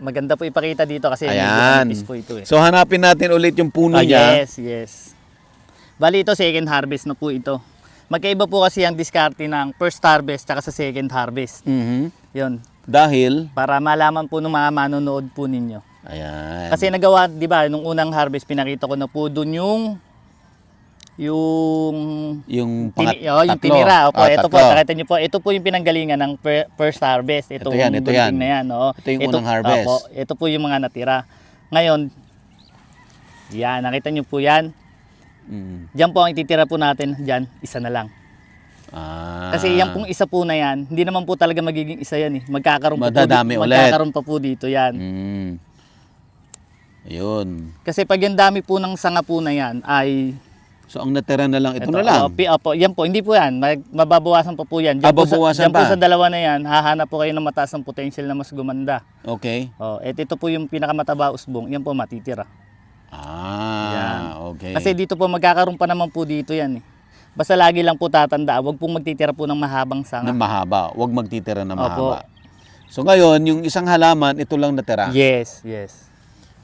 maganda po ipakita dito kasi Ayan. medyo po ito eh. So hanapin natin ulit yung puno niya. Yes, yes. Bali ito second harvest na po ito. Magkaiba po kasi ang diskarte ng first harvest at sa second harvest. Mhm. Yun. Dahil, Para malaman po ng mga manonood po ninyo. ayan. Kasi nagawa, di ba, nung unang harvest, pinakita ko na po doon yung yung yung tatlo. tinira. Opo, ito po, tatlo. nakita niyo po, ito po yung pinanggalingan ng first harvest. Ito yan. bunting na yan. Oo. Ito yung unang harvest. Opo, ito po yung mga natira. Ngayon, yan, nakita niyo po yan. Mm. Diyan po ang ititira po natin, diyan, isa na lang. Ah. Kasi yan pong isa po na yan, hindi naman po talaga magiging isa yan eh. Madadami ulit. Magkakaroon pa po dito yan. Mm. Ayun. Kasi pag yung dami po ng sanga po na yan ay So ang natira na lang, ito na lang. Opo, yan po, hindi po yan. Mababawasan pa po yan. Diyan Babawasan po pa? sa dalawa na yan, hahanap po kayo ng mataas ng potential na mas gumanda. Okay. Ito po yung pinakamataba usbong, yan po matitira. Ah, okay. Kasi dito po magkakaroon pa naman po dito yan eh. Basta lagi lang po tatanda, wag pong magtitira po ng mahabang sanga. Na mahaba. Huwag magtitira na Opo. mahaba. So ngayon, yung isang halaman, ito lang natira. Yes, yes.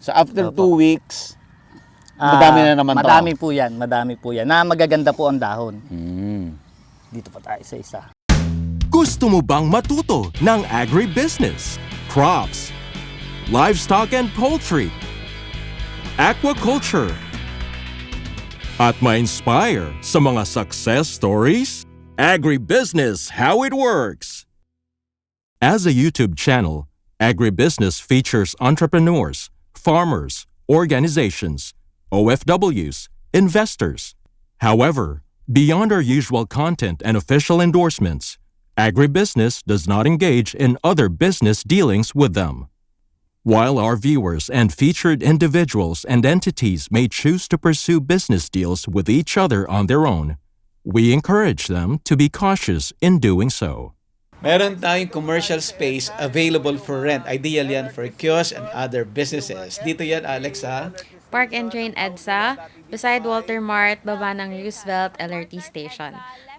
So after Opo. 2 weeks, madami na naman to. Madami po yan. Na magaganda po ang dahon. Mm. Dito pa tayo sa isa. Gusto mo bang matuto ng agribusiness, crops, livestock and poultry, aquaculture, at ma-inspire sa mga success stories? Agribusiness How It Works. As a YouTube channel, Agribusiness features entrepreneurs, farmers, organizations, OFWs, investors. However, beyond our usual content and official endorsements, Agribusiness does not engage in other business dealings with them. While our viewers and featured individuals and entities may choose to pursue business deals with each other on their own, we encourage them to be cautious in doing so. Meron tayong commercial space available for rent. Ideal yan for kiosks and other businesses. Dito yan, Alex, ha? Park and Train EDSA, beside Walter Mart, baba ng Roosevelt LRT Station.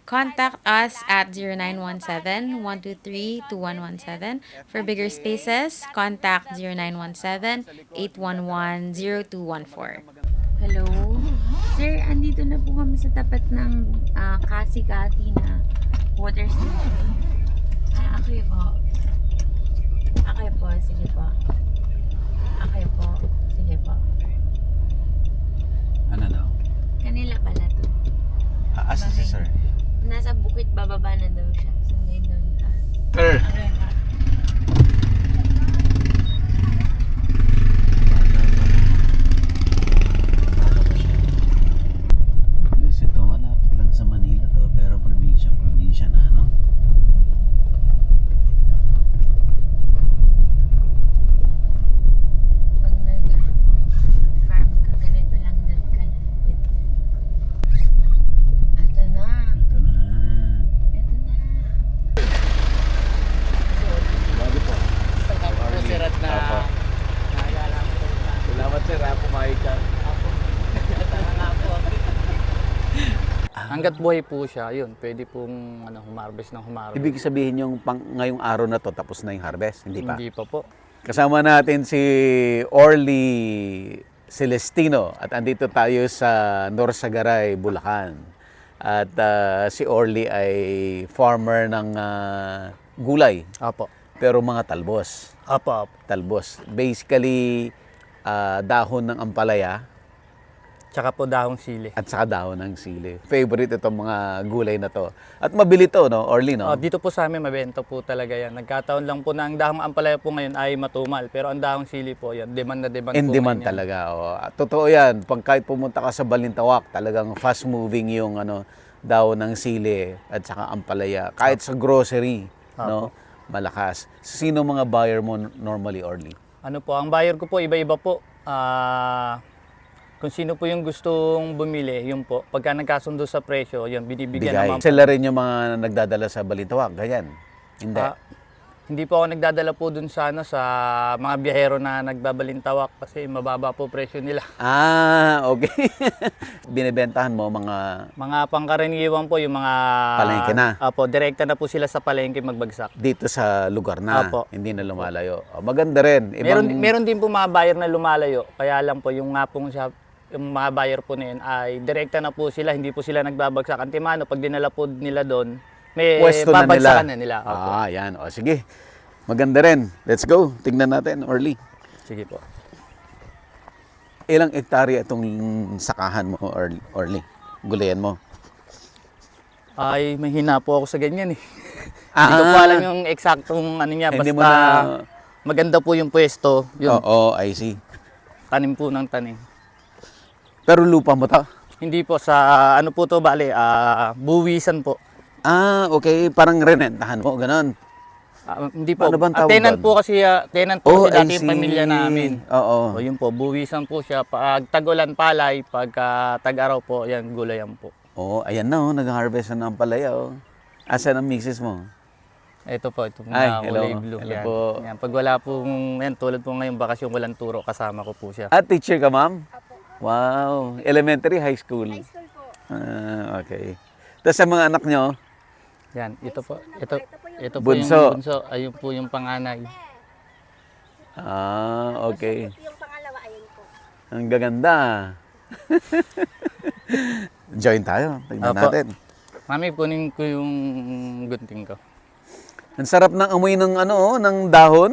Contact us at 0917-123-2117. For bigger spaces, contact 0917-811-0214. Hello? Sir, andito na po kami sa tapat ng Kasi-Kati na water station. Okay po. Okay po, sige po. Okay po, sige po. Ano daw? Kanila pala to. Asan si sir? Nasa bukit bababa na daw siya. Sunday daw niya. Sir! Ito, malapit lang sa Manila to, pero probinsya na, no? Pag nag-farm ka, ganito lang dad ka lapit. Ito na. Ito na. Ito na. Bago po. Sirat na. Opo. Salamat sir, ha? Pumayag ka. Hanggat buhay po siya, yun, pwede pong humarvest ng humarvest. Ibig sabihin yung ngayong araw na to, tapos na yung harvest, hindi pa? Hindi pa po. Kasama natin si Orly Celestino at andito tayo sa Norsagaray, Bulacan. At si Orly ay farmer ng gulay, Apo. pero mga talbos. Apo. Talbos. Basically, dahon ng ampalaya Tsaka po dahong sili. at saka dahon ng sili. Favorite itong mga gulay na to. At mabili to, no, Orly, no? Dito po sa amin, mabenta po talaga yan. Nagkataon lang po na ang dahong ampalaya po ngayon ay matumal. Pero ang dahong sili po, yan, demand na demand In po demand ngayon yan. talaga. Oh. Totoo yan. Pag kahit pumunta ka sa Balintawak, talagang fast moving yung dahon ng sili at saka ampalaya. Kahit sa grocery, no, malakas. Sino mga buyer mo normally, Orly? Ano po, ang buyer ko po, iba-iba po. Kung sino po yung gustong bumili, yun po. Pagka nagkasundo sa presyo, yun, binibigyan Bigay. naman po. Sila rin yung mga nagdadala sa Balintawak, ganyan. Hindi. Hindi po ako nagdadala po dun sa, sa mga biyahero na nagbabalintawak kasi mababa po presyo nila. Ah, okay. Binibentahan mo mga Mga pangkaraniwan po yung mga... Palengke na. Opo, direkta na po sila sa palengke magbagsak. dito sa lugar na, Apo. hindi na lumalayo. Maganda rin. Meron din po mga buyer na lumalayo, kaya lang po yung nga pong shop, yung mga buyer po na yun ay direkta na po sila, hindi po sila nagbabagsak. Antimano, pag dinala po nila doon, may Pwesto na nila. babagsakan na nila. Opo. Yan. O, sige. Maganda rin. Let's go. Tingnan natin, Orly. Sige po. Ilang hektarya itong sakahan mo, Orly? Gulayan mo? Ay, mahina po ako sa ganyan eh. Hindi ko po alam yung eksaktong ano niya, Hindi basta mo na... maganda po yung pwesto, yun, Oo, I see. tanim po ng tanim. Pero lupa mo to? Hindi po sa ano po to bale, buwisan po. Okay. Parang renentahan mo, ganon. Hindi po. Paano bang tawag Tenant doon? po kasi dati yung pamilya namin. Oo. O yun po, buwisan po siya. Pag tag-ulan palay, pagka tag-araw po, yan, gulayan po. Ayan na, nag-harvest na ng palaya. Asan ang misis mo? Ito po, ito po Ay, na hello. kulay blue. Hello Yan. po. Yan. Pag wala pong, yan, tulad po ngayon, bakasyon walang turo, kasama ko po siya. Teacher ka, ma'am? Wow. Elementary, high school? High school po. Okay. Tapos sa mga anak nyo? Yan, ito po. Ito po Bunso. yung bunso. Ayun po yung panganay. Okay. Yung pangalawa, ayun po. Ang gaganda. Join tayo. Tignan Apo. natin. Mami, kunin ko yung gunting ko. Ang sarap ng amoy ng ng dahon.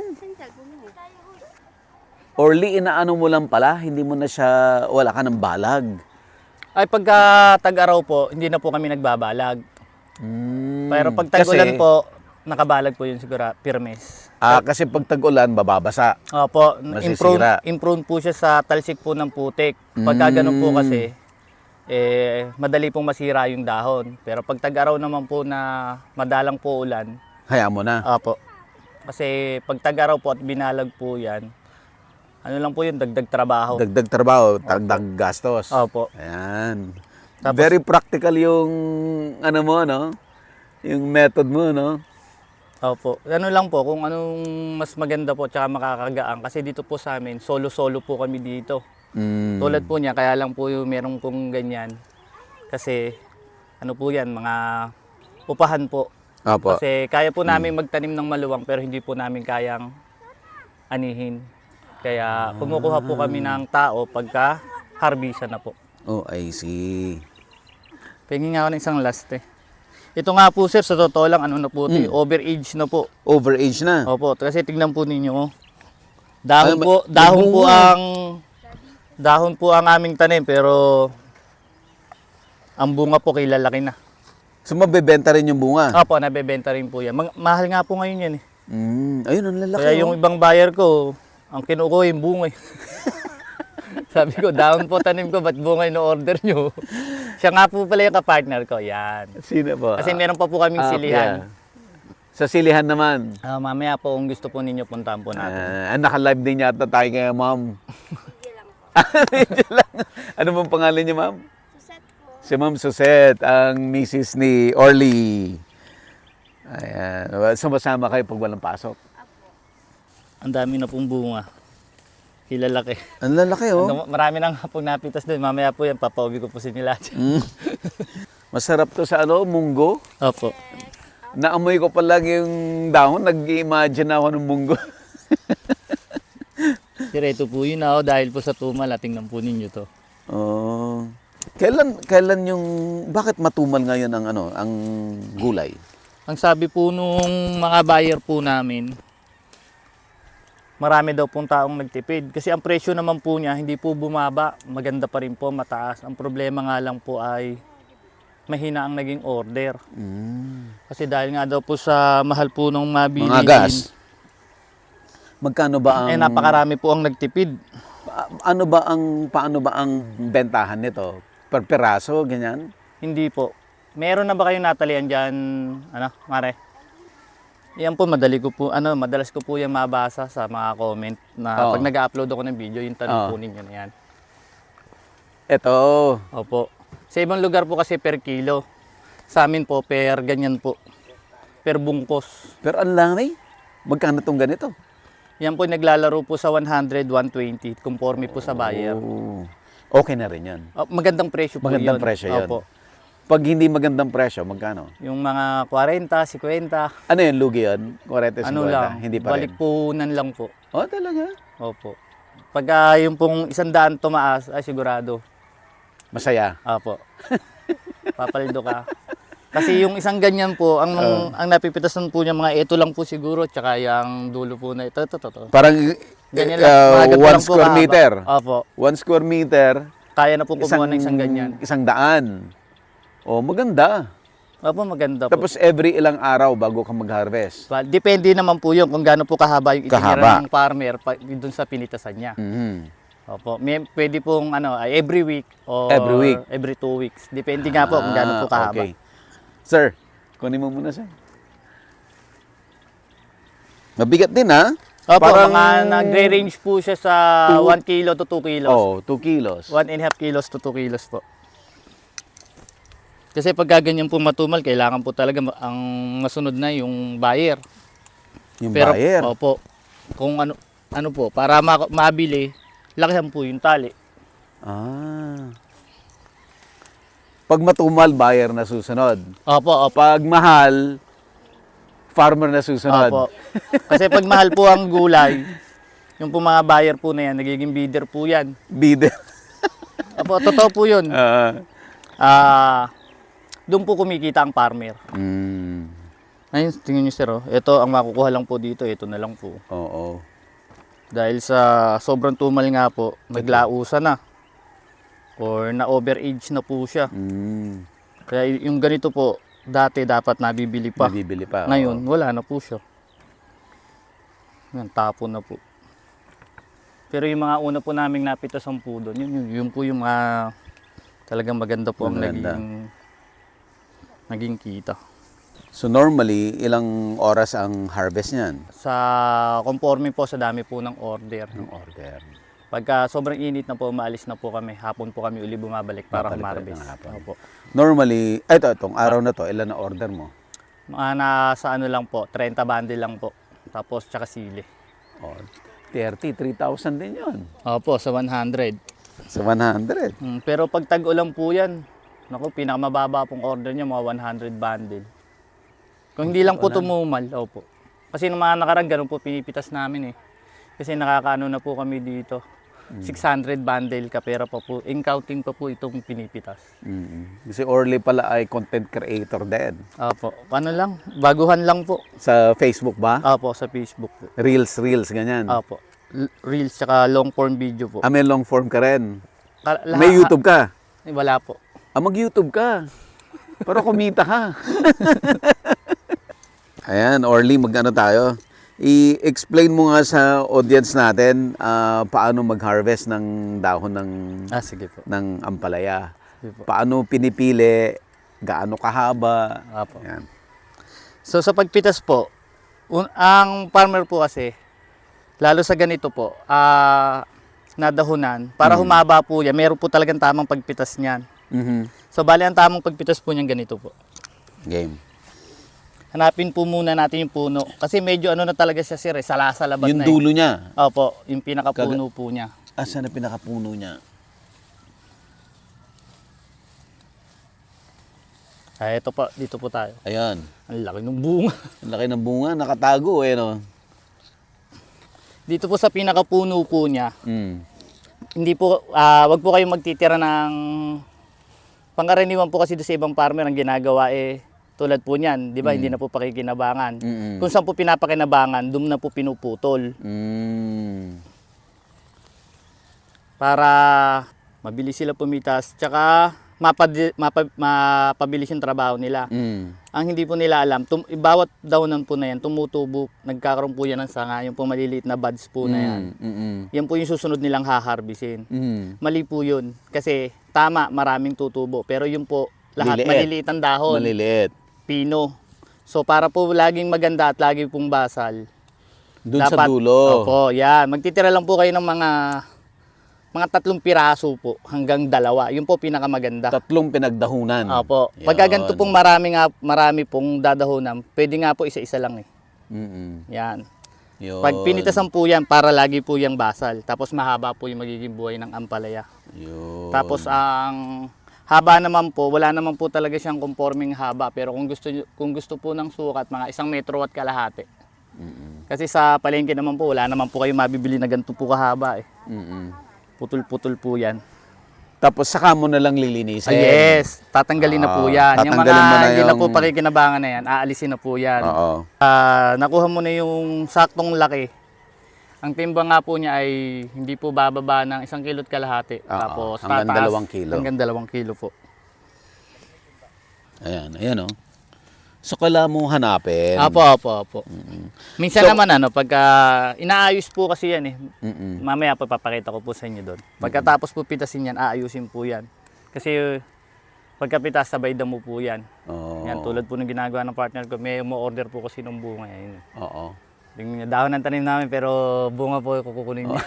Orly, inaano mo lang pala, hindi mo na siya, wala ka ng balag. Ay, pagka tag-araw po, hindi na po kami nagbabalag. Pero pag tag-ulan Kasi- po, nakabalag po yun siguro, pirmes. Kasi pag tag-ulan, bababasa. Opo, Masisira. improve po siya sa talsik po ng putik. Pagka ganun po kasi, madali pong masira yung dahon. Pero pag tag-araw naman po na madalang po ulan, Hayaan mo na. opo. Kasi pag tag-araw po at binalag po yan, ano lang po yun, dagdag trabaho. Dagdag trabaho, dagdag gastos. Opo. Ayan. Tapos- Very practical yung, mo, no? Yung method mo, no? Opo. Ano lang po, kung anong mas maganda po tsaka makakagaan. Kasi dito po sa amin, solo-solo po kami dito. Tulad po niya, kaya lang po yung meron kong ganyan. Kasi, ano po yan, mga upahan po. Opo. Kasi kaya po namin magtanim ng maluwang pero hindi po namin kayang anihin. Kaya kumukuha po kami ng tao pagka harvestan na po. I see. Pingin nga ako ng isang last eh. Ito nga po sir, sa totoo lang, ano na po ito, overage na po. Overage na. Opo, kasi tignan po ninyo. Oh. Dahon Ay, po, may dahon po bunga. dahon po ang aming tanim pero ang bunga po kilalaki na. So, mabebenta rin yung bunga. Opo, nabebenta rin po yan. Mahal nga po ngayon yan eh. Ayun, ang lalaki. Kaya yung ibang buyer ko, ang kinukuha yung bunga eh. Sabi ko, dahon po tanim ko, ba't bunga yung order nyo? Siya nga po pala yung kapartner ko, yan. Sino po? Kasi meron pa po kaming silihan. yeah. Sa silihan naman. Mamaya po, kung gusto po ninyo, puntahan po natin. Naka-live din yata tayo kay ma'am. Medyo lang. Ano bang pangalan niya, ma'am? Suset po. Si Ma'am Suset, ang misis ni Orly. Ayan. Sumasama kayo pag walang pasok. Ang dami na pong bunga. Kilalaki. Ang lalaki, oh. Marami nang pong napitas doon. Mamaya po yan, papauwi ko po si nila. Masarap to sa munggo. Opo. Naamoy ko pa lang yung dahon. Nag-imagine ako ng munggo. Direto po yun ako dahil po sa tumal. Tingnan po ninyo to. Oh. Kailan yung bakit matumal ngayon ang gulay? Ang sabi po nung mga buyer po namin, marami daw pong taong nagtipid. Kasi ang presyo naman po niya, hindi po bumaba. Maganda pa rin po, mataas. Ang problema nga lang po ay mahina ang naging order. Kasi dahil nga daw po sa mahal po ng mabili. Mga gas. Magkano ba ang napakarami po ang nagtipid. paano ba ang bentahan nito? Per piraso, ganyan? Hindi po. Meron na ba kayong natalian dyan, Mare? Yan po, madalas ko po yan mabasa sa mga comment na pag nag-upload ako ng video, yung tanong po ninyo na yan. Ito. Opo. Sa ibang lugar po kasi per kilo. Sa amin po, per ganyan po. Per bungkos. Pero ang lami. Magkano tong ganito? Yan po naglalaro po sa 100, 120, conforme po sa buyer. Oh. Okay na rin yan. Magandang presyo po Magandang yun. presyo yan. Opo. Pag hindi magandang presyo, magkano? Yung mga 40, 50, Ano yun, lugi yun? 40, 50? ano lang, Hindi pa rin? balikpunan lang po. Oh, talaga? Opo. Pag yung pong 100 tumaas, ay sigurado. Masaya. Opo. Papaldo ka. Kasi yung isang ganyan po, ang napipitasan po niya mga ito lang po siguro, tsaka yung dulo po na ito. Parang Ganyan lang. Mga ganito 1 lang po square kahaba. meter. Opo. 1 square meter, Kaya na po kumuha ng isang ganyan. 100. Oh, maganda. Opo, maganda po. Tapos every ilang araw bago ka mag-harvest. Depende naman po yun kung gaano po kahaba yung Kahaba. itinira ng farmer dun sa pinitasan niya. Mhm. Opo. Pwede pong every week or Every week. every 2 weeks. Depende nga po kung gaano po kahaba. Okay. Sir, kunin mo muna, sir. Mabigat din, ha? Opo, mga nagre-range po siya sa 1 kilo to 2 kilos. Oh, 2 kilos. 1.5 kilos to 2 kilos po. Kasi pag ganyan po matumal, kailangan po talaga ang masunod na yung buyer. Yung Pero, buyer. Opo. Kung ano po, para mabili, lakihan po yung tali. Ah. Pag matumal, buyer na susunod. Opo, opo. Pag mahal, farmer na susunod. Opo. Kasi pag mahal po ang gulay, yung po mga buyer po na yan, nagiging bidder po yan. Bidder. Opo, totoo po yun. Doon po kumikita ang farmer. Ayun, tingnan nyo sir, ito ang makukuha lang po dito, ito na lang po. Oo. Dahil sa sobrang tumal nga po, naglausa na. Or na overage na po siya. Kaya yung ganito po, dati dapat nabibili pa. Nabibili pa. Ngayon, wala na po siya. Yan, tapon na po. Pero yung mga una po naming napitasan po doon, yun po yung mga talagang maganda po ang Maganda. naging kita. So normally, ilang oras ang harvest niyan? Sa conforme po sa dami po ng order. Ng order. Pagka sobrang init na po, maalis na po kami. Hapon po kami uli bumabalik para Babalik humarbest. ng hapon. Opo. Normally, itong araw na to, ilan na order mo? Mga nasa ano lang po, 30 bundle lang po. Tapos tsaka sili. Oh, 3,000 din yun. Opo, sa 100. Sa 100. Pero pag tag-ulan po yan, naku, pinakamababa pong order niya, mga 100 bundle. Kung hindi lang po tumumal, opo. Kasi nung mga nakaraan, ganun po pinipitas namin eh. Kasi nakakaano na po kami dito. 600 bundle ka, pero pa po, in-counting pa po itong pinipitas. Kasi Orly pala ay content creator din. Opo, ano lang, baguhan lang po. Sa Facebook ba? Opo, sa Facebook po. Reels, ganyan. Opo, Reels tsaka long form video po. May long form ka rin. Lahat- May YouTube ka. Wala po. Mag-YouTube ka. Para kumita ka. Ayan, Orly, mag-ano tayo? I-explain mo nga sa audience natin paano mag-harvest ng dahon Sige po. ng ampalaya. Sige po. Paano pinipili, gaano kahaba. Opo. Ayan. So sa pagpitas po, ang farmer po kasi, lalo sa ganito po, nadahunan, para humaba po yan, meron po talagang tamang pagpitas niyan. So bali ang tamang pagpitas po niyan ganito po. Game. Hanapin po muna natin yung puno. Kasi medyo ano na talaga siya sir, salasalabat Yung na dulo niya. Opo, yung pinakapuno po niya. Saan na pinakapuno niya? Ito po, dito po tayo. Ayan. Ang laki ng bunga. Ang laki ng bunga, nakatago no? Dito po sa pinakapuno po niya, Mm. hindi po, wag po kayong magtitira ng pangkaraniwan po kasi doon sa ibang farmer ang ginagawa tulad po niyan, di ba? Hindi na po pakikinabangan. Kung saan po pinapakinabangan, doon na po pinuputol. Para mabilis sila pumitas, tsaka mapabilis yung trabaho nila. Ang hindi po nila alam, bawat dahon po na yan, tumutubo, nagkakaroon po yan ng sanga, yung po maliliit na buds po na yan. Yan po yung susunod nilang haharbisin. Mali po yun, kasi tama, maraming tutubo, pero yun po, lahat maliliit ang dahon. Maliliit. Pino. So para po laging maganda at lagi pong basal. Doon sa dulo. Opo, yan. Magtitira lang po kayo ng mga 3 piraso po hanggang 2. Yun po pinakamaganda. 3 pinagdahunan. Opo. Yan. Pagka ganito pong marami pong dadahunan, pwede nga po isa-isa lang eh. Yan. Yun. Pag pinitasan po yan, para lagi po yung basal. Tapos mahaba po yung magiging buhay ng ampalaya. Yun. Tapos ang haba naman po, wala naman po talaga siyang conforming haba. Pero kung gusto po ng sukat, mga 1 metro at kalahati. Kasi sa palengke naman po, wala naman po kayo mabibili na ganito po kahaba eh. Putol-putol po yan. Tapos saka mo na lang lilinisin. Yes, tatanggalin na po yan. Yung mga tatanggalin mo na hindi na yung- po pakikinabangan na yan, aalisin na po yan. Oo. Nakuha mo na yung saktong laki. Ang timba nga po niya ay hindi po bababa ng 1 kilo't kalahati. Oo, Tapos hanggang tataas 2 kilo. Hanggang 2 kilo po. Ayan, oh. So, kailangan mo hanapin. Apo. Minsan naman pagka inaayos po kasi yan eh. Mamaya papakita ko po sa inyo doon. Pagkatapos po pitasin yan, aayusin po yan. Kasi pagkapitas, sabay damo po yan. Oo. Yan, tulad po ng ginagawa ng partner ko, may mo-order po kasi ng bunga. Yan. Oo. Tingnan niyo, dahon ng tanim namin pero bunga po kukunin niya.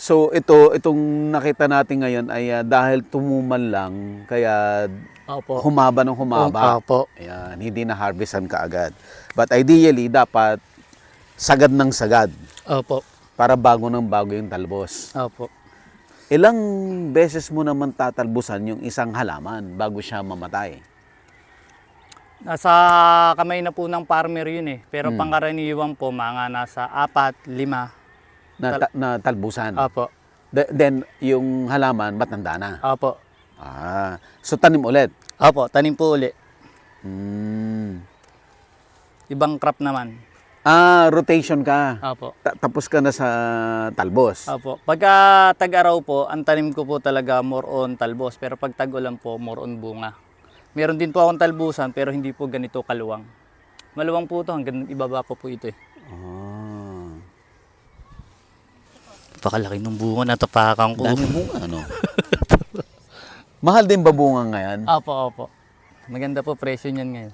So, itong nakita natin ngayon ay dahil tumuman lang, kaya Opo. humaba ng humaba. Opo. Ayan, hindi na harvestan kaagad. But ideally, dapat sagad ng sagad Opo. para bago ng bago yung talbos. Opo. Ilang beses mo naman tatalbusan yung isang halaman bago siya mamatay? Nasa kamay na po ng farmer yun eh. Pero pangkaraniwan po, mga nasa 4, 5. Na talbusan. Opo. Then, yung halaman, matanda na. Opo. So tanim ulit. Opo, tanim po uli. Mm. Ibang crop naman. Rotation ka. Opo. Tapos ka na sa talbos. Opo. Pagka tag-araw po, ang tanim ko po talaga more on talbos. Pero pag tag-ulan po, more on bunga. Meron din po akong talbusan pero hindi po ganito kaluwang. Maluwang po ito, hanggang ibaba pa po ito eh. Pakalaki ng bunga, natapakan ko. Dami bunga, ano? Mahal din ba bunga ngayon? Opo. Maganda po presyo niyan ngayon.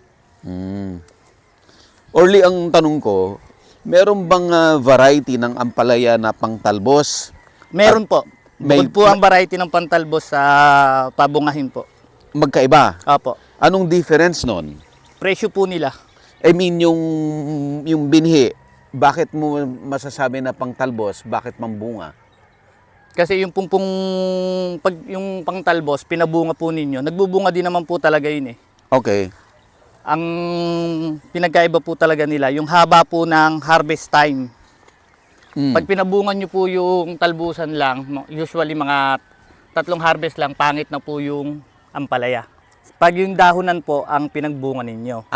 Orly, ang tanong ko, meron bang variety ng ampalaya na pangtalbos? Meron po. may- Bukod po ang variety ng pantalbos sa pabungahin po. Magkaiba? Opo. Anong difference nun? Presyo po nila. I mean, yung binhi, bakit mo masasabi na pangtalbos, bakit mambunga? Kasi yung pag yung pangtalbos, pinabunga po ninyo, nagbubunga din naman po talaga yun eh. Okay. Ang pinagkaiba po talaga nila, yung haba po ng harvest time. Pag pinabungan nyo po yung talbusan lang, usually mga 3 harvest lang, pangit na po yung ampalaya. Pag yung dahonan po ang pinagbunga ninyo.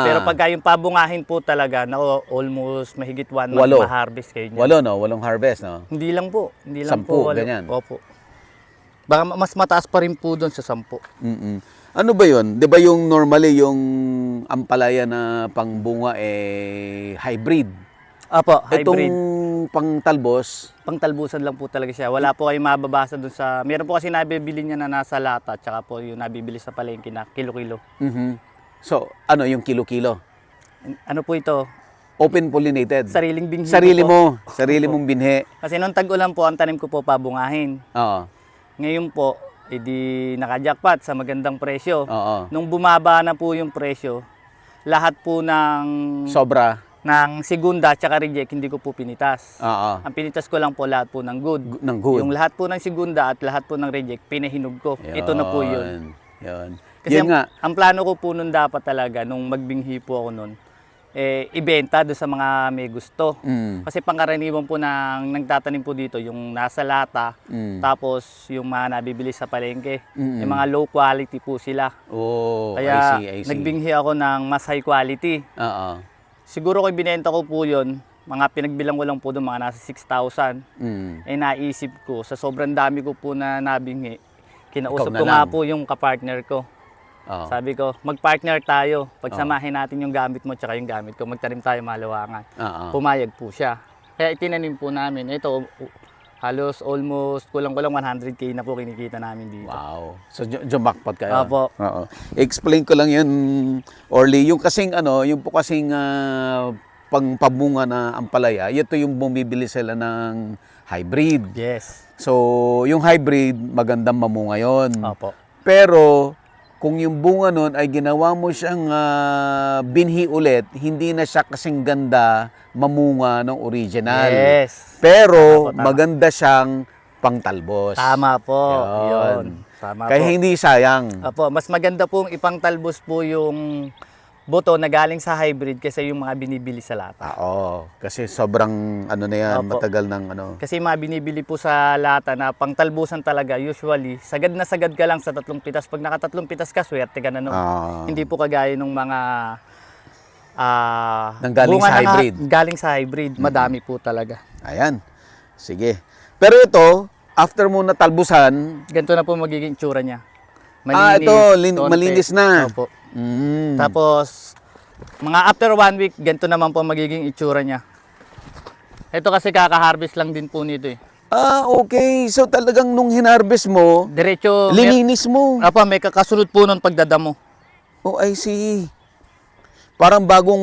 Pero pagka yung pabungahin po talaga, almost mahigit 1 month 8. ma-harvest kayo niyan. 8, no? 8 harvest, no? Hindi lang po. Hindi lang 10, po. 8. ganyan. Opo. Baka mas mataas pa rin po doon sa 10. Ano ba yun? Di ba yung normally yung ampalaya na pangbunga hybrid? Opo, Itong hybrid. pangtalbos, Pangtalbusan lang po talaga siya. Wala po kayong mababasa doon sa... Meron po kasi nabibili niya na nasa lata, tsaka po yung nabibili sa palengke na kilo-kilo. so ano yung kilo-kilo? Ano po ito? Open pollinated. Sariling binhi Sarili po. mo, sarili mong binhi. Kasi nung tag-ulan po, ang tanim ko po pabungahin. Oo. Ngayon po, edi naka-jackpot sa magandang presyo. Oo. Nung bumaba na po yung presyo, lahat po ng Sobra. segunda at reject, hindi ko po pinitas. Oo. Ang pinitas ko lang po lahat po ng good. Ng good. Yung lahat po ng segunda at lahat po ng reject, pinahinog ko. Ito na po yun. Yun. Kasi Yun nga. ang plano ko po nun dapat talaga, nung magbinghi po ako nun, ibenta doon sa mga may gusto. Kasi pangkaraniwan po ng nagtatanim po dito, yung nasa lata, tapos yung mga nabibili sa palengke, yung mga low quality po sila. Oh, Kaya I see. nagbinghi ako ng mas high quality. Oo. Siguro ko binenta ko po yun, mga pinagbilang ko lang po doon, mga nasa 6,000. Naisip ko, sa sobrang dami ko po na nabinghi, kinausap Ikaw na ko nga lang. po yung kapartner ko. Oo. Sabi ko, mag-partner tayo. Pagsamahin natin yung gamit mo tsaka yung gamit ko, magtanim tayo malawangan. Oo. Pumayag po siya. Kaya itinanim po namin. Ito, halos almost kulang-kulang 100K na po kinikita namin dito. Wow. So jumakpot kayo. Opo. Oo. Explain ko lang 'yun, Orly, yung kasing yung po kasing pangpabunga na ampalaya, ito yung bumibili sila ng hybrid. Yes. So, yung hybrid magandang mamunga 'yon. Opo. Pero kung yung bunga nun ay ginawa mo siyang binhi ulit, hindi na siya kasing ganda mamunga ng original. Yes. Pero Tama po, tama. maganda siyang pangtalbos. Tama po. Yun. Yun. Tama Kaya po. hindi sayang. Opo, mas maganda pong ipangtalbos po yung buto na galing sa hybrid kaysa yung mga binibili sa lata. Oo, kasi sobrang ano na yan, Opo. matagal ng ano. Kasi yung mga binibili po sa lata na pangtalbusan talaga, usually, sagad na sagad ka lang sa 3 pitas. Pag nakatatlong pitas ka, swerte ka na nun. Hindi po kagaya ng mga Nang galing bunga sa na hybrid. galing sa hybrid. Madami po talaga. Ayan. Sige. Pero ito, after mo natalbusan, Ganito na po magiging itsura niya. ito, konti. malinis na. Opo. Mm. Tapos, mga after 1 week, ganito naman po magiging itsura niya. Ito kasi kaka-harvest lang din po nito eh. Okay. So talagang nung hinarvest mo, Diretso, lininis mo. may kakasunod po nun pagdadamo. Oh, I see. Parang bagong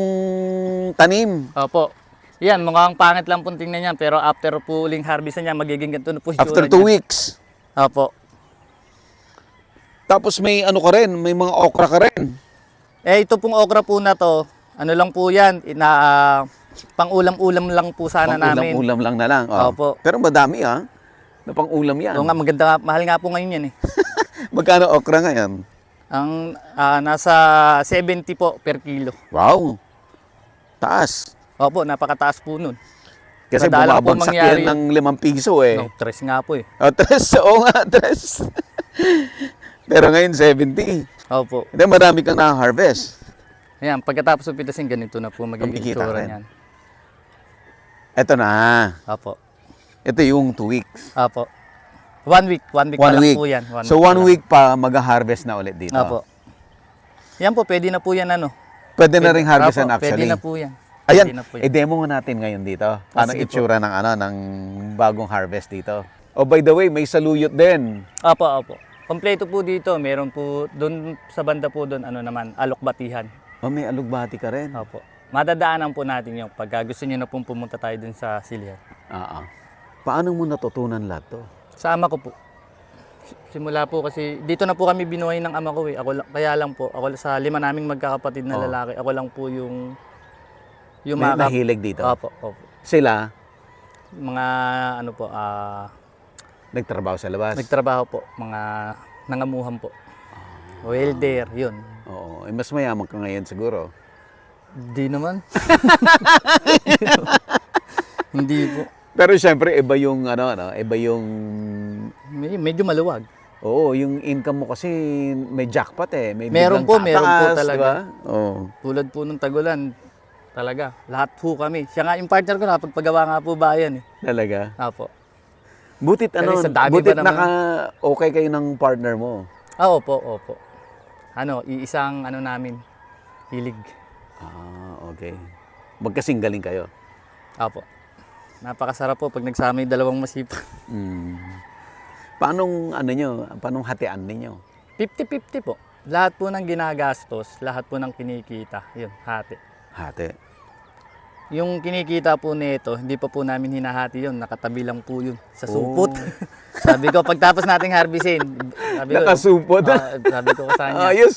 tanim. Opo. Yan, mukhang pangit lang po tingnan yan. Pero after po uling harvest niya, magiging ganito na po itsura After 2 niya. weeks. Opo. Tapos may ano ka rin, may mga okra ka rin. Ito pong okra po na to, ano lang po yan, pang-ulam-ulam lang po sana namin. Ulam-ulam lang na lang. Oh. Opo. Pero madami na pang-ulam yan. Oo nga, maganda, mahal nga po ngayon yan eh. Magkano okra ngayon? Ang nasa 70 po per kilo. Wow. Taas. Opo, napakataas po nun. Kasi Madalang po bumabagsak mangyari yan ng 5 piso eh. No, 3 nga po eh. Oh, 3. Oo nga, 3. Pero ngayon 70. Opo. Hindi, marami kang na-harvest. Ayan, pagkatapos ng pitasin, ganito na po magiging Makikita itsura rin. niyan. Ito na. Opo. Ito yung 2 weeks. Opo. 1 week. 1 week pa 1 lang week. po yan. So 1 pa lang. week pa mag-harvest na ulit dito. Opo. Yan po, pwede na po yan ano. Pwede na rin harvestan Opo, actually. Pwede na po yan. Ayan, Pwede na po yan. i-demo nga natin ngayon dito. Paano sige po. itsura ng ng bagong harvest dito. Oh, by the way, may saluyot din. Opo, opo. Kompleto po dito. Meron po doon sa banda po doon ano naman, alokbatihan. Oh, may alugbati ka rin. Opo. Madadaanan po natin yung pagka gusto niyo na pong pumunta tayo dun sa Silihan. Paano mo natutunan lahat to? Sa ama ko po. Simula po kasi dito na po kami binuhay ng ama ko eh. Kaya lang po, ako sa 5 naming magkakapatid na lalaki, ako lang po yung May nahilig dito. Opo, opo. Sila, Mga ano po, nagtrabaho sa labas. nagtrabaho po, mga nangamuhan po. Welder, yun. Oo, mas mayaman ka ngayon siguro. Di naman. Hindi po. Pero syempre iba yung iba yung Medyo maluwag. Oo, yung income mo kasi may jackpot eh. May Meron biglang po, meron po tataas, talaga. Diba? Oo. Tulad po nung Tagulan, talaga, lahat po kami. Siya nga yung partner ko, napagpagawa nga po bayan eh. Talaga. Apo. Butit Pero sa dami butit ba naman? okay kayo ng partner mo. Opo, opo. Iisang namin, hilig. Okay. Magkasing galing kayo. Apo. Napakasarap po pag nagsama yung dalawang masipag. Paanong hatian ninyo? 50-50 po. Lahat po ng ginagastos, lahat po ng kinikita, yun, hati. Hati. Yung kinikita po nito, hindi pa po namin hinahati yun, nakatabi lang po yun sa supot. Sabi ko, pagtapos nating harvestin, Nakasupot. sabi ko sa kanya, Ayos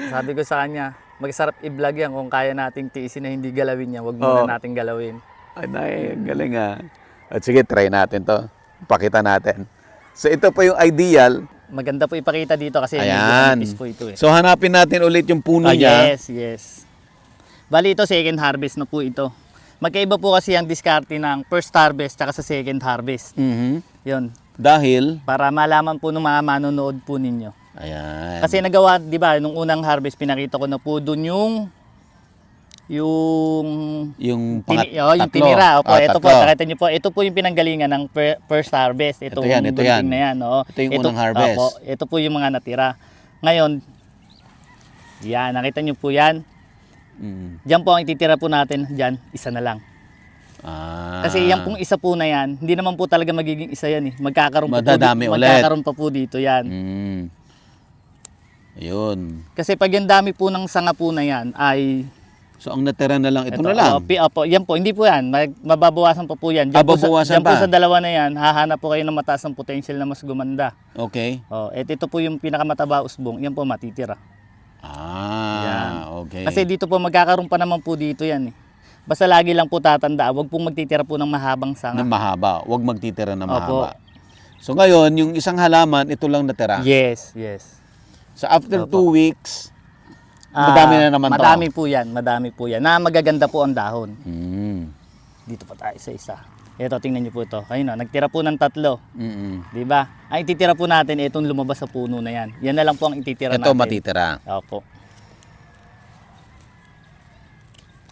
sabi ko sa kanya, magsarap i-vlog yan kung kaya nating tiisin na hindi galawin yan, wag muna nating galawin. Ay, galing At sige, try natin to. Pakita natin. So ito po yung ideal. Maganda po ipakita dito kasi medyo Ayan. manipis po ito eh. So hanapin natin ulit yung puno niya. Yes. Bali ito second harvest na po ito. Magkaiba po kasi ang diskarte ng first harvest at sa second harvest. Yun. Dahil, Para malaman po ng mga manonood po ninyo. ayan. Kasi nagawa, di ba, nung unang harvest, pinakita ko na po doon yung tatlo. tinira. Opo, ito po, tatlo. nakita niyo po, ito po yung pinanggalingan ng first harvest. Ito yan. bunting na yan. Oo. Ito yung unang harvest. Opo, ito po yung mga natira. Ngayon, yan, nakita niyo po yan. Diyan po ang ititira po natin, diyan, isa na lang. Kasi yan pong isa po na yan, hindi naman po talaga magiging isa yan eh. Madadami ulit. Magkakaroon pa po dito yan. Ayun. Kasi pag yung dami po ng sanga po na yan ay So ang natira na lang, ito na lang. Opo, yan po, hindi po yan. Mababawasan pa po yan. Babawasan Diyan po pa? sa dalawa na yan, hahanap po kayo ng mataas ang potential na mas gumanda. Okay. Ito po yung pinakamataba usbong, yan po matitira. Okay. Kasi dito po magkakaroon pa naman po dito yan eh. Basta lagi lang po tatanda, wag pong magtitira po ng mahabang Na sanga. mahaba, huwag magtitira na Opo. mahaba. So ngayon, yung isang halaman, ito lang natira. Yes. So after Opo. 2 weeks, madami na naman to. Madami po yan. Na magaganda po ang dahon. Dito pa tayo sa isa. Ito, tingnan niyo po ito. Ayun o, nagtira po ng 3. Di ba? Ang ititira po natin, itong lumabas sa puno na yan. Yan na lang po ang ititira Ito natin. matitira. Opo.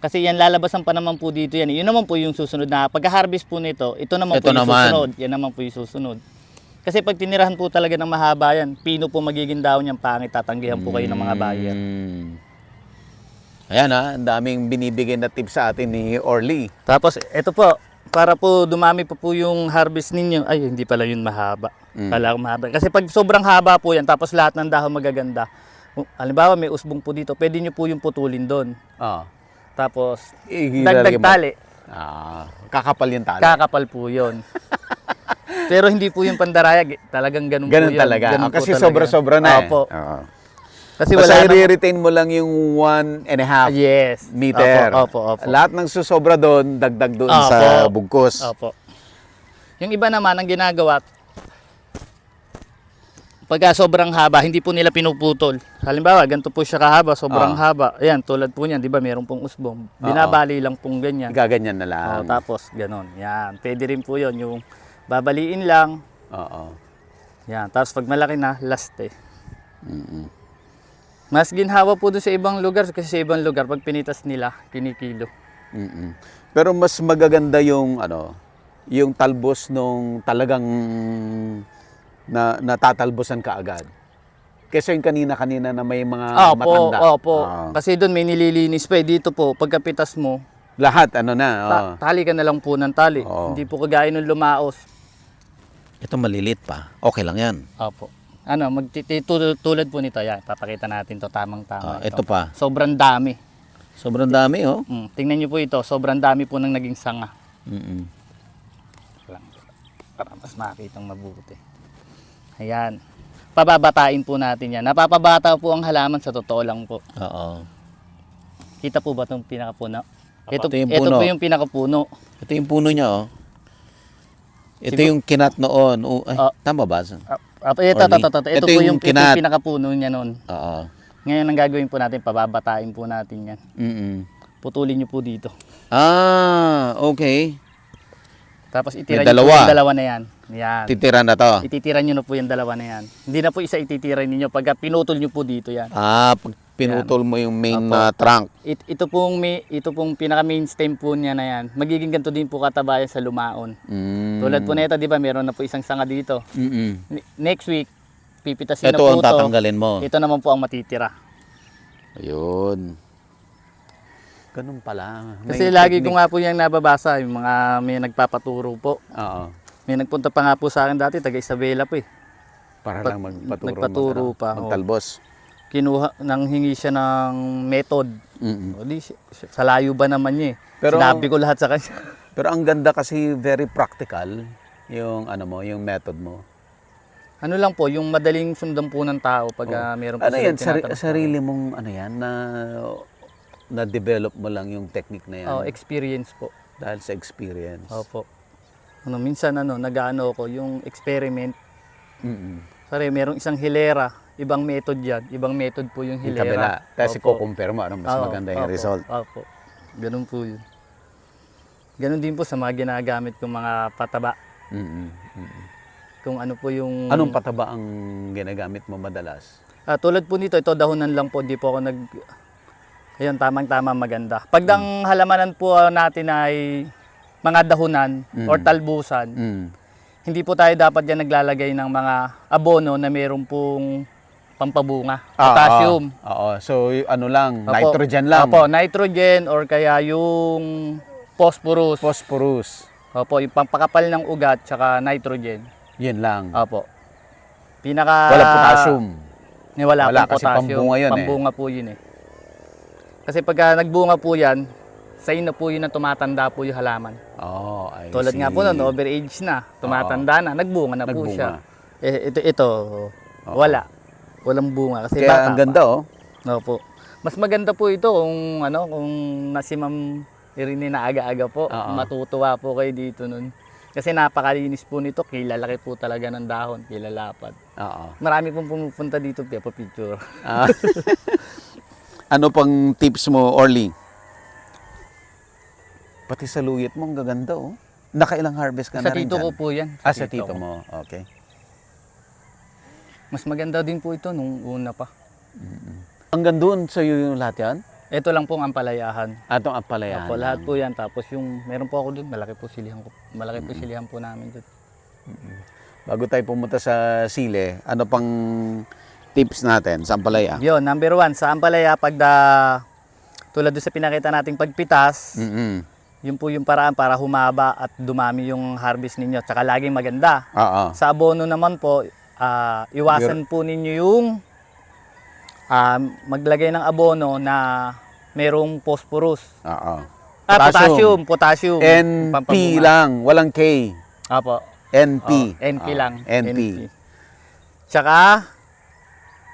Kasi yan, lalabasan pa naman po dito yan. Yun naman po yung susunod na, pagka-harvest po nito, ito naman po yung susunod. Yan naman po yung susunod. Kasi pag tinirahan po talaga ng mahaba yan, pino po magiging daon yan, pangit, tatanggihan po kayo ng mga buyer. Ayan ang daming binibigay na tips sa atin ni Orly. Tapos, ito po, para po dumami pa po yung harvest ninyo, ay, hindi pala yun mahaba. Kala ko mahaba. Kasi pag sobrang haba po yan, tapos lahat ng dahon magaganda, halimbawa may usbong po dito, pwede nyo po yung putulin doon. Tapos, dagdag tali. Kakapal yung tali. Kakapal po yun. Pero hindi po yung pandarayag. Talagang ganun, po yun. Talaga. Ganun po Kasi talaga. sobra-sobra na Opo. Kasi Basta wala i-retain mo lang yung 1.5 Yes. meter. Opo. Lahat ng susobra doon, dagdag doon Opo. sa bugkos. Opo. Yung iba naman, ang ginagawa, pagka sobrang haba, hindi po nila pinuputol. Halimbawa, ganito po siya kahaba, sobrang haba. Ayan, tulad po niyan, di ba, meron pong usbong. Binabali lang pong ganyan. Gaganyan na lang. Tapos, ganon. Yan. Pwede rin po yun, yung babaliin lang. Yan. Tapos, pag malaki na, last eh. Mas ginhawa po doon sa ibang lugar kasi sa ibang lugar, pag pinitas nila, kinikilo. Pero mas magaganda yung yung talbos nung talagang natatalbosan ka agad. Kasi yung kanina-kanina na may mga matanda. Opo. Kasi doon may nililinis pa eh. Dito po, pagkapitas mo, Lahat tali ka na lang po ng tali. Hindi po kagaya nung lumaos. Ito malilit pa. Okay lang yan. Opo. Tulad po nito, yan. Papakita natin to tamang-tama. Ito pa. Sobrang dami. Sobrang dami, oh. Tingnan niyo po ito, sobrang dami po ng naging sanga. Para mas makitang mabuti. Ayan. Pababatain po natin yan. Napapabata po ang halaman sa totoo lang po. Kita po ba itong pinakapuno? Ito yung puno. po yung pinakapuno. Ito yung puno niya, oh. Ito yung kinat noon. Tama ba? Ito po yung pinakapuno niya noon. Ngayon ang gagawin po natin, pababatain po natin yan. Putulin niyo po dito. Okay. Tapos itira May niyo po dalawa. yung dalawa na yan. Yan. Titira na to. Ititira niyo na po yung dalawa na yan. Hindi na po isa ititira ninyo. Pagka pinutol niyo po dito yan. Pag pinutol mo yung main trunk. Ito pong pinaka main stem po niya na yan. Magiging ganito din po katabayan sa lumaon. Tulad po na ito, di ba? Meron na po isang sanga dito. Next week, pipitasin Ito na po ang tatanggalin mo. Ito naman po ang matitira. Ayun. Ganun pala. Kasi lagi ko nga po yung nababasa, yung mga may nagpapaturo po. May nagpunta pa nga po sa akin dati, taga Isabela po eh. Para lang Nagpaturo pa. Magtalbos. Hingi siya ng method. O di, sa layo ba naman niya eh. Pero- Sinabi ko lahat sa kanya. Pero ang ganda kasi very practical yung yung method mo. Ano lang po, yung madaling sundan po ng tao pag meron po Ano yan, silang tinatanong. sarili mong na develop mo lang yung technique na yan Experience po. dahil sa experience. Opo. Minsan nag-aano ko yung experiment. Sorry, merong isang hilera, ibang method yan. Ibang method po yung Yung hilera. kabila. Tapos Opo. i-compare mo anong mas maganda yung Opo. result. Opo. Ganun po yun. Ganun din po sa mga ginagamit kong mga pataba. Kung ano po yung... Anong pataba ang ginagamit mo madalas? Tulad po nito, ito dahunan lang po, di po ako Ayun, tamang-tama maganda. Pag ang halamanan po natin ay mga dahunan or talbusan, hindi po tayo dapat yan naglalagay ng mga abono na meron pong pampabunga, potassium. So lang, Opo. nitrogen lang. Opo, nitrogen or kaya yung phosphorus. Phosphorus. Opo, yung pampakapal ng ugat tsaka nitrogen. Yun lang. Opo. Wala potassium. Wala Wala, pong kasi potassium. pambunga yun eh. Pambunga po yun eh. Kasi pagka nagbunga po yan, sign na po yun na tumatanda po yung halaman. Oh, I Tulad nga po see. nun, overage na, tumatanda na, nagbunga na po Nagbunga. siya. Ito, wala. Walang bunga kasi Kaya bata ang ganda, oh. pa. Opo. Mas maganda po ito kung kung si Ma'am Irene na aga-aga po, Oo. matutuwa po kayo dito nun. Kasi napakalinis po nito, kilalaki po talaga ng dahon, kilalapad. Oo. Marami pong pumupunta dito, picture. Ah. Ano pang tips mo, Orly? Pati sa luyit mo, ang gaganda, oh. Nakailang harvest ka Sa na rin tito ko dyan? po yan. Sa tito ko. mo, okay. Mas maganda din po ito nung una pa. Hanggang doon sa iyo yung lahat yan? Ito lang pong ampalayahan. Atong apalayan. Opo, lahat po yan. Tapos yung, meron po ako doon, malaki po silihan ko. Malaki po silihan po namin doon. Bago tayo pumunta sa Sile, ano pang tips natin sa ampalaya? Yun, number 1, sa ampalaya, tulad doon sa pinakita nating pagpitas, yun po yung paraan para humaba at dumami yung harvest ninyo. Tsaka laging maganda. Oo. Sa abono naman po, iwasan po ninyo yung maglagay ng abono na merong phosphorus. Oo. Potassium. NP Pampabunga. lang, walang K. Apo. NP. NP lang. NP. Tsaka,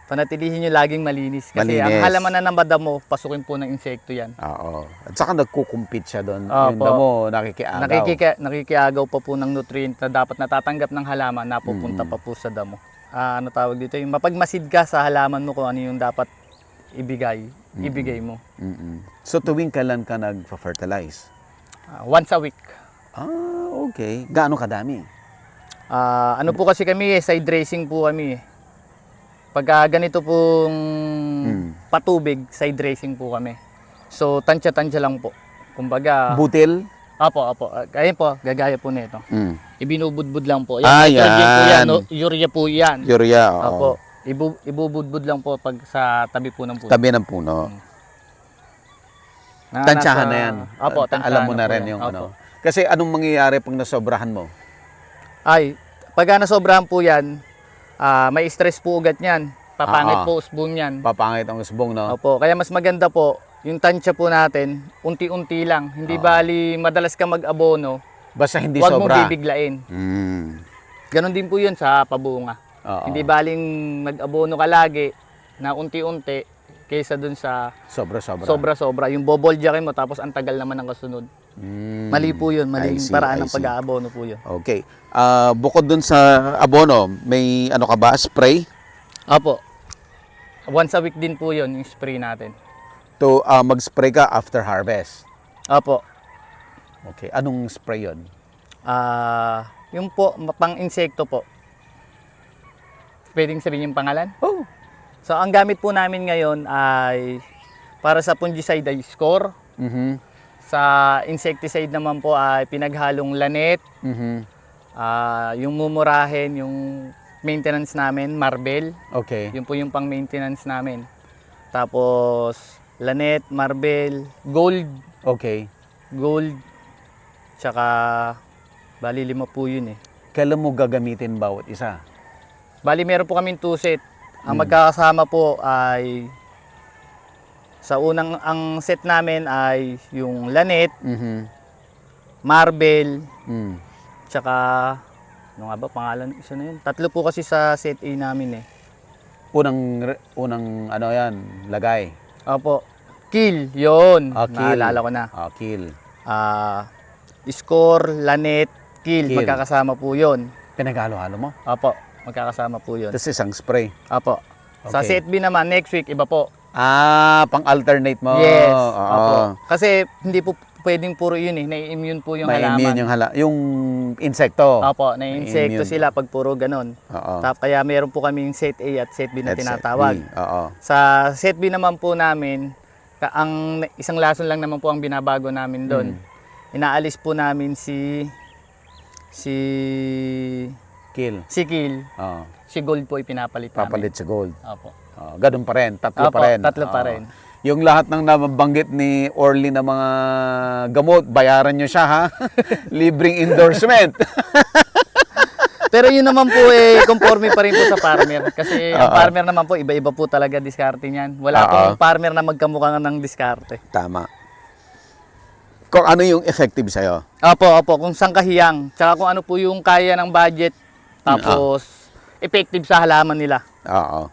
panatilihin nyo laging malinis. Kasi ang Malinis. halaman na ng madamo, pasukin po ng insekto yan. Oo. At saka nagkukumpit siya doon. Opo. Yung damo, nakikiagaw. Nakikiagaw pa po ng nutrient na dapat natatanggap ng halaman, napupunta pa po sa damo. Ano tawag dito? Yung mapagmasid ka sa halaman mo kung ano yung dapat ibigay mo. So tuwing kailan ka nag-fertilize? Once a week. Okay. Gaano kadami? Ano po kasi kami side dressing po kami Pagka ganito pong patubig, side dressing po kami. So tansya-tansya lang po. Kumbaga, Butil? Apo. Ayun po, gagaya po nito. Ibinubudbud lang po. Yan. Nitrogen po yan, urea po yan. Urea, oo. Apo. Ibubudbud lang po pag sa tabi po ng puno. Tabi ng puno. Tansyahan na yan. Apo, tansyahan Alam mo na po rin yan. yung Apo. ano. Kasi anong mangyayari pag nasobrahan mo? Ay, pagka nasobrahan po yan, may stress po ugat yan. Papangit po usbong yan. Papangit ang usbong, no? Opo, kaya mas maganda po, yung tansya po natin, unti-unti lang. Hindi bali madalas ka mag-abono, Basta hindi huwag mong sobra. bibiglain. Ganon din po yun sa pabunga. Oo. Hindi baling mag-abono ka lagi na unti-unti kaysa dun sa Sobra-sobra. sobra-sobra. Yung boboljakin mo tapos ang tagal naman ang kasunod. Mali po yun, I maling see, paraan I ng see. pag-aabono po yun. Okay. Bukod dun sa abono, may ano ka ba? Spray? Opo. Once a week din po yun, yung spray natin. To mag-spray ka after harvest. Opo. Okay. Anong spray yun? Yung po, pang insekto po. Pwedeng sabihin yung pangalan? Oh. So, ang gamit po namin ngayon ay para sa fungicide ay score. Sa insecticide naman po ay pinaghalong lanet. Yung mumurahin, yung maintenance namin, Marbel. Okay. Yun po yung pang maintenance namin. Tapos, lanet, Marbel, gold. Okay. Gold. Tsaka, bali 5 po yun eh. Kailan mo gagamitin bawat isa? Bali, meron po kaming 2 set. Ang magkakasama po ay sa unang ang set namin ay yung lanet, Marbel, tsaka ano nga ba pangalan isa na yun? 3 po kasi sa set A namin eh. Unang ano yan, lagay. Opo. Kill, yun. Kill. Naalala ko na. Kill. Score, lanet, kill. Kill. Magkakasama po yun. Pinaghalo-halo mo? Opo. Magkakasama po yun. Tapos isang spray. Opo. Sa Okay. set B naman, next week, iba po. Pang-alternate mo. Yes. Oo. Opo. Kasi hindi po pwedeng puro yun eh. Nai-immune po yung May halaman. immune yung insekto. Opo, na-insekto Immune. sila pag puro ganon. Oo. Kaya meron po kaming set A at set B na At set tinatawag. B. Oo. Sa set B naman po namin, ang isang lason lang naman po ang binabago namin doon. Inaalis po namin si Kill. Kill. Oo. Si Gold po ipinapalit namin. Papalit sa gold. Opo. Ganun pa rin. Tatlo Opo, pa rin. 3 pa Oo. rin. Yung lahat ng nabanggit ni Orly na mga gamot, bayaran nyo siya ha. Libreng endorsement. Pero yun naman po conforme pa rin po sa farmer. Kasi ang farmer naman po, iba-iba po talaga diskarte niyan. Wala pong farmer na magkamukha ng diskarte. Tama. Kung ano yung effective sa'yo. Opo. Kung saan kahiyang. Tsaka kung ano po yung kaya ng budget. Tapos, effective sa halaman nila. Oo.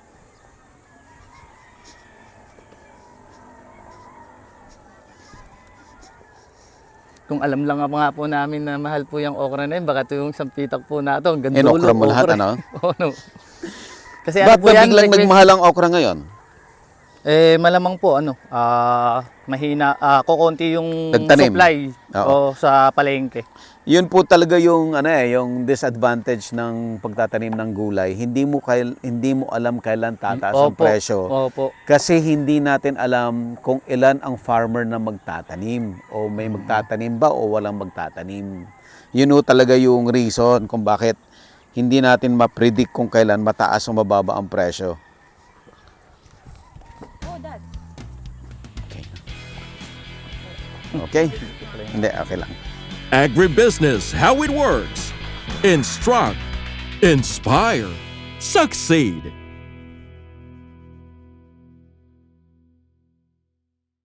Kung alam lang nga po namin na mahal po yung okra na yun, baka ito yung sampitak po na ito. Inokra mo lahat, ano? Oo, no. Kasi Ba't ano po ba yan, biglang nagmahal ang okra ngayon? malamang po, mahina, kukunti yung Nagtanim. supply Oo. sa palengke. Yun po talaga yung yung disadvantage ng pagtatanim ng gulay. Hindi mo alam kailan tataas ang presyo. Opo. Kasi hindi natin alam kung ilan ang farmer na magtatanim o may magtatanim ba o walang magtatanim. Yun po talaga yung reason kung bakit hindi natin ma-predict kung kailan mataas o mababa ang presyo. Okay. Hindi, okay lang. Agribusiness, how it works. Instruct, inspire, succeed.